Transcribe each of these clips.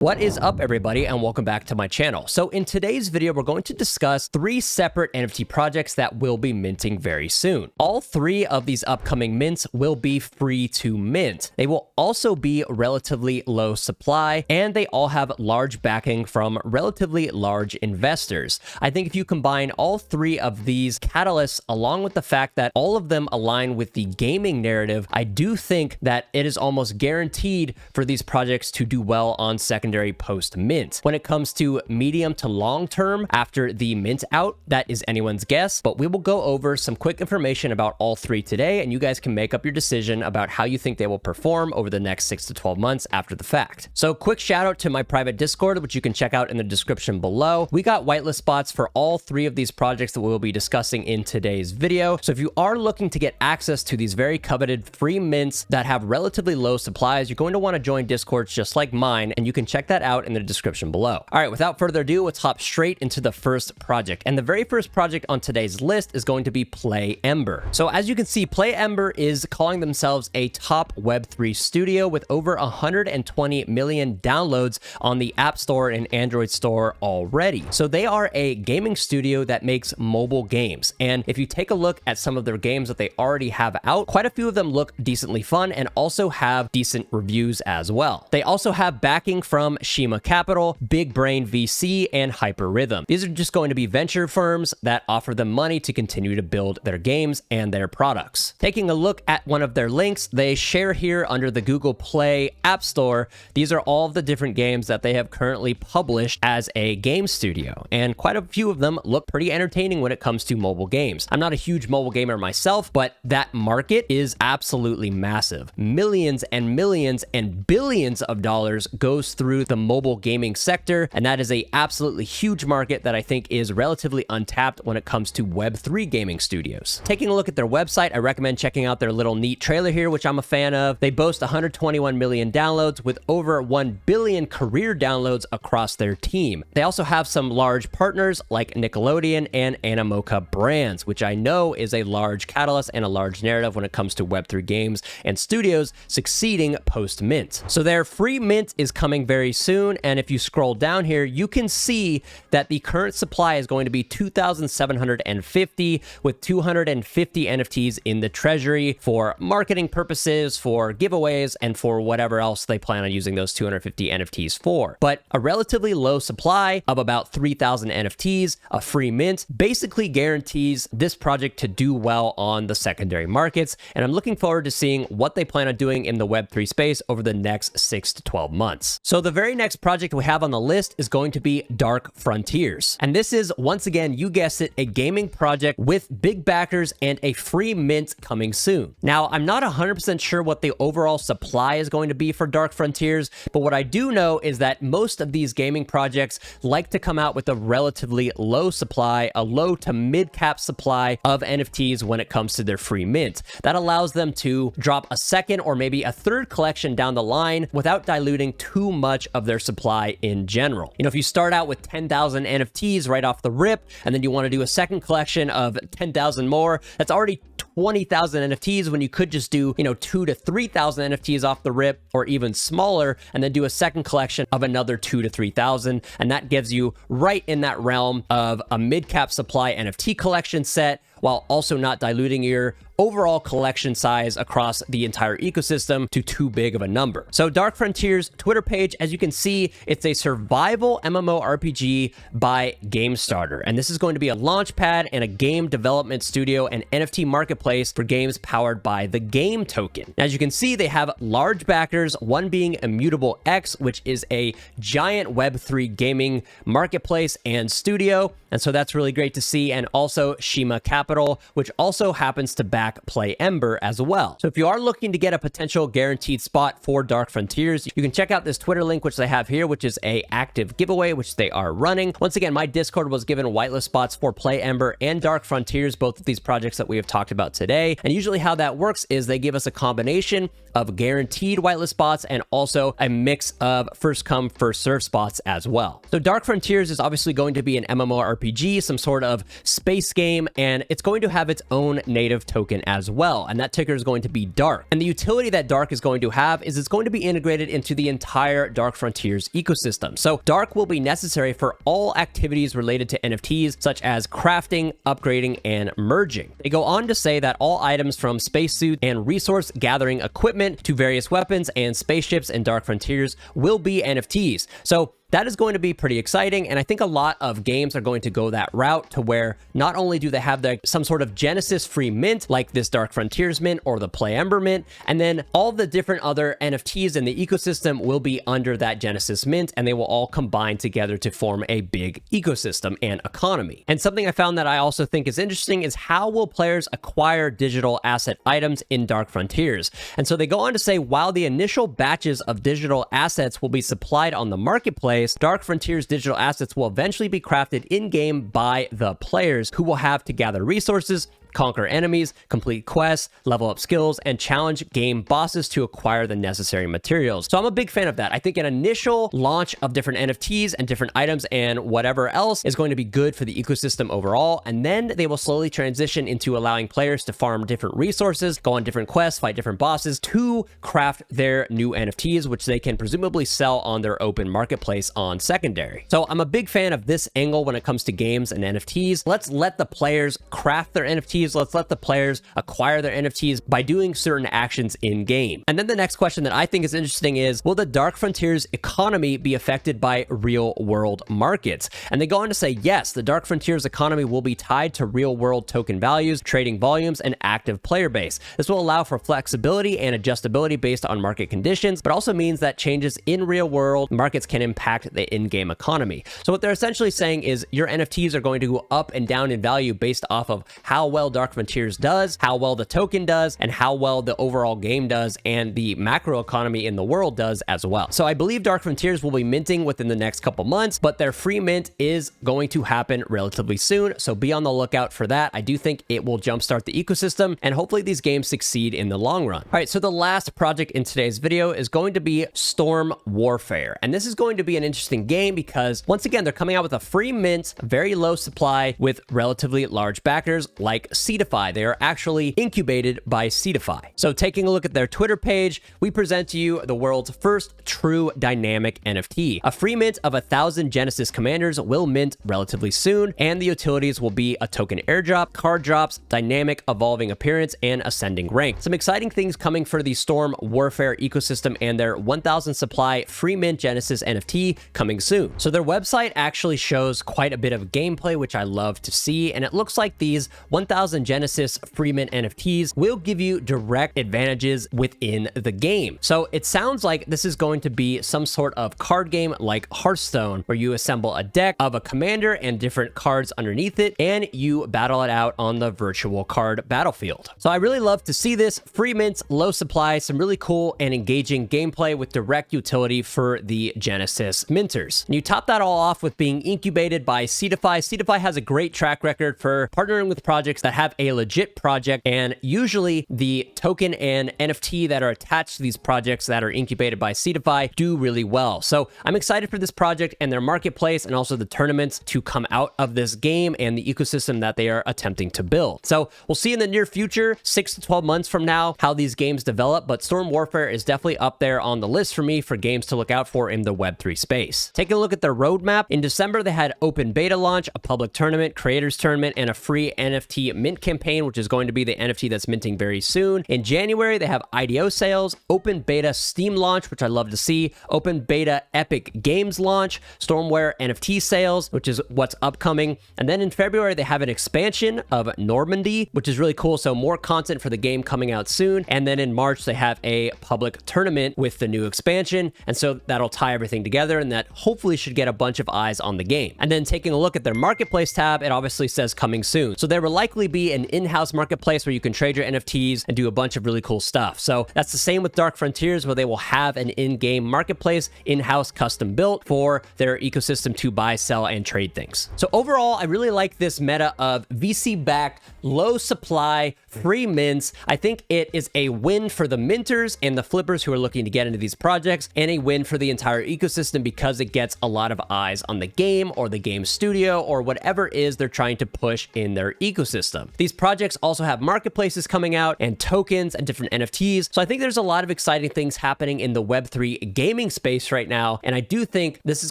What is up, everybody, and welcome back to my channel. So in today's video, we're going to discuss 3 separate NFT projects that will be minting very soon. All 3 of these upcoming mints will be free to mint. They will also be relatively low supply, and they all have large backing from relatively large investors. I think if you combine all 3 of these catalysts, along with the fact that all of them align with the gaming narrative, I do think that it is almost guaranteed for these projects to do well on secondary post mint. When it comes to medium to long term after the mint out, that is anyone's guess, but we will go over some quick information about all 3 today, and you guys can make up your decision about how you think they will perform over the next 6 to 12 months after the fact. So quick shout out to my private Discord, which you can check out in the description below. We got whitelist spots for all 3 of these projects that we'll be discussing in today's video. So if you are looking to get access to these very coveted free mints that have relatively low supplies, you're going to want to join Discords just like mine, and you can check that out in the description below. All right, without further ado, let's hop straight into the first project. And the very first project on today's list is going to be Play Ember. So as you can see, Play Ember is calling themselves a top Web3 studio with over 120 million downloads on the App Store and Android Store already. So they are a gaming studio that makes mobile games. And if you take a look at some of their games that they already have out, quite a few of them look decently fun and also have decent reviews as well. They also have backing from Shima Capital, Big Brain VC, and Hyperrhythm. These are just going to be venture firms that offer them money to continue to build their games and their products. Taking a look at one of their links, they share here under the Google Play App Store. These are all of the different games that they have currently published as a game studio, and quite a few of them look pretty entertaining when it comes to mobile games. I'm not a huge mobile gamer myself, but that market is absolutely massive. Millions and millions and billions of dollars goes through the mobile gaming sector, and that is a absolutely huge market that I think is relatively untapped when it comes to Web3 gaming studios. Taking a look at their website, I recommend checking out their little neat trailer here, which I'm a fan of. They boast 121 million downloads with over 1 billion career downloads across their team. They also have some large partners like Nickelodeon and Animoca Brands, which I know is a large catalyst and a large narrative when it comes to Web3 games and studios succeeding post-mint. So their free mint is coming very soon, and if you scroll down here, you can see that the current supply is going to be 2,750 with 250 NFTs in the treasury for marketing purposes, for giveaways, and for whatever else they plan on using those 250 NFTs for. But a relatively low supply of about 3,000 NFTs, a free mint, basically guarantees this project to do well on the secondary markets, and I'm looking forward to seeing what they plan on doing in the Web3 space over the next 6 to 12 months. So the very next project we have on the list is going to be Dark Frontiers. And this is, once again, you guessed it, a gaming project with big backers and a free mint coming soon. Now, I'm not 100% sure what the overall supply is going to be for Dark Frontiers, but what I do know is that most of these gaming projects like to come out with a relatively low supply, a low to mid cap supply of NFTs when it comes to their free mint. That allows them to drop a second or maybe a third collection down the line without diluting too much of their supply in general. You know, if you start out with 10,000 NFTs right off the rip, and then you want to do a second collection of 10,000 more, that's already 20,000 NFTs when you could just do, 2 to 3,000 NFTs off the rip or even smaller, and then do a second collection of another 2 to 3,000. And that gives you right in that realm of a mid-cap supply NFT collection set, while also not diluting your overall collection size across the entire ecosystem to too big of a number. So Dark Frontiers Twitter page, as you can see, it's a survival MMORPG by GameStarter. And this is going to be a launch pad and a game development studio and NFT marketplace for games powered by the game token. As you can see, they have large backers, one being Immutable X, which is a giant Web3 gaming marketplace and studio. And so that's really great to see. And also Shima Capital, which also happens to back Play Ember as well. So if you are looking to get a potential guaranteed spot for Dark Frontiers, you can check out this Twitter link, which they have here, which is a active giveaway, which they are running. Once again, my Discord was given whitelist spots for Play Ember and Dark Frontiers, both of these projects that we have talked about today. And usually how that works is they give us a combination of guaranteed whitelist spots and also a mix of first come, first serve spots as well. So Dark Frontiers is obviously going to be an MMORPG, some sort of space game, and it's going to have its own native token as well. And that ticker is going to be Dark. And the utility that Dark is going to have is it's going to be integrated into the entire Dark Frontiers ecosystem. So Dark will be necessary for all activities related to NFTs, such as crafting, upgrading, and merging. They go on to say that all items from spacesuits and resource gathering equipment to various weapons and spaceships in Dark Frontiers will be NFTs. So that is going to be pretty exciting, and I think a lot of games are going to go that route to where not only do they have some sort of Genesis free mint like this Dark Frontiers mint or the Play Ember mint, and then all the different other NFTs in the ecosystem will be under that Genesis mint, and they will all combine together to form a big ecosystem and economy. And something I found that I also think is interesting is how will players acquire digital asset items in Dark Frontiers? And so they go on to say, while the initial batches of digital assets will be supplied on the marketplace, Dark Frontiers digital assets will eventually be crafted in-game by the players, who will have to gather resources, conquer enemies, complete quests, level up skills, and challenge game bosses to acquire the necessary materials. So I'm a big fan of that. I think an initial launch of different NFTs and different items and whatever else is going to be good for the ecosystem overall, and then they will slowly transition into allowing players to farm different resources, go on different quests, fight different bosses to craft their new NFTs, which they can presumably sell on their open marketplace on secondary. So I'm a big fan of this angle when it comes to games and NFTs. Let's let the players craft their NFTs. Let's let the players acquire their NFTs by doing certain actions in game. And then the next question that I think is interesting is, will the Dark Frontiers economy be affected by real world markets? And they go on to say, yes, the Dark Frontiers economy will be tied to real world token values, trading volumes, and active player base. This will allow for flexibility and adjustability based on market conditions, but also means that changes in real world markets can impact the in-game economy. So what they're essentially saying is your NFTs are going to go up and down in value based off of how well Dark Frontiers does, how well the token does, and how well the overall game does, and the macro economy in the world does as well. So I believe Dark Frontiers will be minting within the next couple months, but their free mint is going to happen relatively soon, so be on the lookout for that. I do think it will jumpstart the ecosystem, and hopefully these games succeed in the long run. All right, so the last project in today's video is going to be Storm Warfare, and this is going to be an interesting game because, once again, they're coming out with a free mint, very low supply, with relatively large backers like Seedify. They are actually incubated by Seedify. So taking a look at their Twitter page, we present to you the world's first true dynamic NFT. A free mint of 1,000 Genesis commanders will mint relatively soon, and the utilities will be a token airdrop, card drops, dynamic evolving appearance, and ascending rank. Some exciting things coming for the Storm Warfare ecosystem and their 1,000 supply free mint Genesis NFT coming soon. So their website actually shows quite a bit of gameplay, which I love to see, and it looks like these 1,000 Genesis free mint NFTs will give you direct advantages within the game. So it sounds like this is going to be some sort of card game like Hearthstone, where you assemble a deck of a commander and different cards underneath it, and you battle it out on the virtual card battlefield. So I really love to see this. Free mints, low supply, some really cool and engaging gameplay with direct utility for the Genesis minters. And you top that all off with being incubated by Seedify. Seedify has a great track record for partnering with projects that have a legit project, and usually the token and NFT that are attached to these projects that are incubated by Seedify do really well. So I'm excited for this project and their marketplace, and also the tournaments to come out of this game and the ecosystem that they are attempting to build. So we'll see in the near future, 6 to 12 months from now, how these games develop, but Storm Warfare is definitely up there on the list for me for games to look out for in the Web3 space. Taking a look at their roadmap, in December they had open beta launch, a public tournament, creators tournament, and a free NFT mint campaign, which is going to be the NFT that's minting very soon. In January, they have IDO sales, open beta Steam launch, which I love to see, open beta Epic Games launch, Stormware NFT sales, which is what's upcoming. And then in February, they have an expansion of Normandy, which is really cool. So more content for the game coming out soon. And then in March, they have a public tournament with the new expansion. And so that'll tie everything together, and that hopefully should get a bunch of eyes on the game. And then taking a look at their marketplace tab, it obviously says coming soon. So there will likely be be an in-house marketplace where you can trade your NFTs and do a bunch of really cool stuff. So that's the same with Dark Frontiers, where they will have an in-game marketplace, in-house custom built for their ecosystem to buy, sell, and trade things. So overall, I really like this meta of VC-backed, low supply, free mints. I think it is a win for the minters and the flippers who are looking to get into these projects, and a win for the entire ecosystem because it gets a lot of eyes on the game or the game studio or whatever it is they're trying to push in their ecosystem. These projects also have marketplaces coming out and tokens and different NFTs. So I think there's a lot of exciting things happening in the Web3 gaming space right now. And I do think this is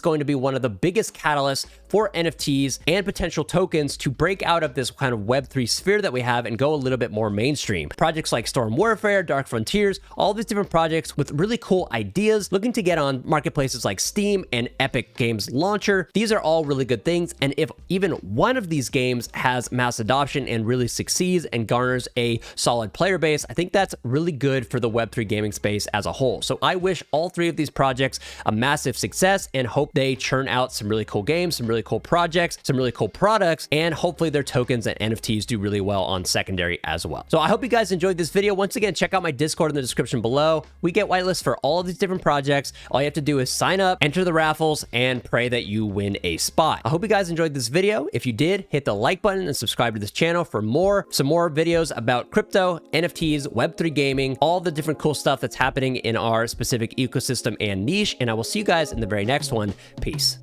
going to be one of the biggest catalysts for NFTs and potential tokens to break out of this kind of Web3 sphere that we have and go a little bit more mainstream. Projects like Storm Warfare, Dark Frontiers, all these different projects with really cool ideas looking to get on marketplaces like Steam and Epic Games Launcher. These are all really good things. And if even one of these games has mass adoption and really succeeds and garners a solid player base, I think that's really good for the Web3 gaming space as a whole. So I wish all three of these projects a massive success and hope they churn out some really cool games, some really cool projects, some really cool products, and hopefully their tokens and NFTs do really well on secondary as well. So I hope you guys enjoyed this video. Once again, check out my Discord in the description below. We get whitelists for all of these different projects. All you have to do is sign up, enter the raffles, and pray that you win a spot. I hope you guys enjoyed this video. If you did, hit the like button and subscribe to this channel for some more videos about crypto, NFTs, Web3 gaming, all the different cool stuff that's happening in our specific ecosystem and niche. And I will see you guys in the very next one. Peace.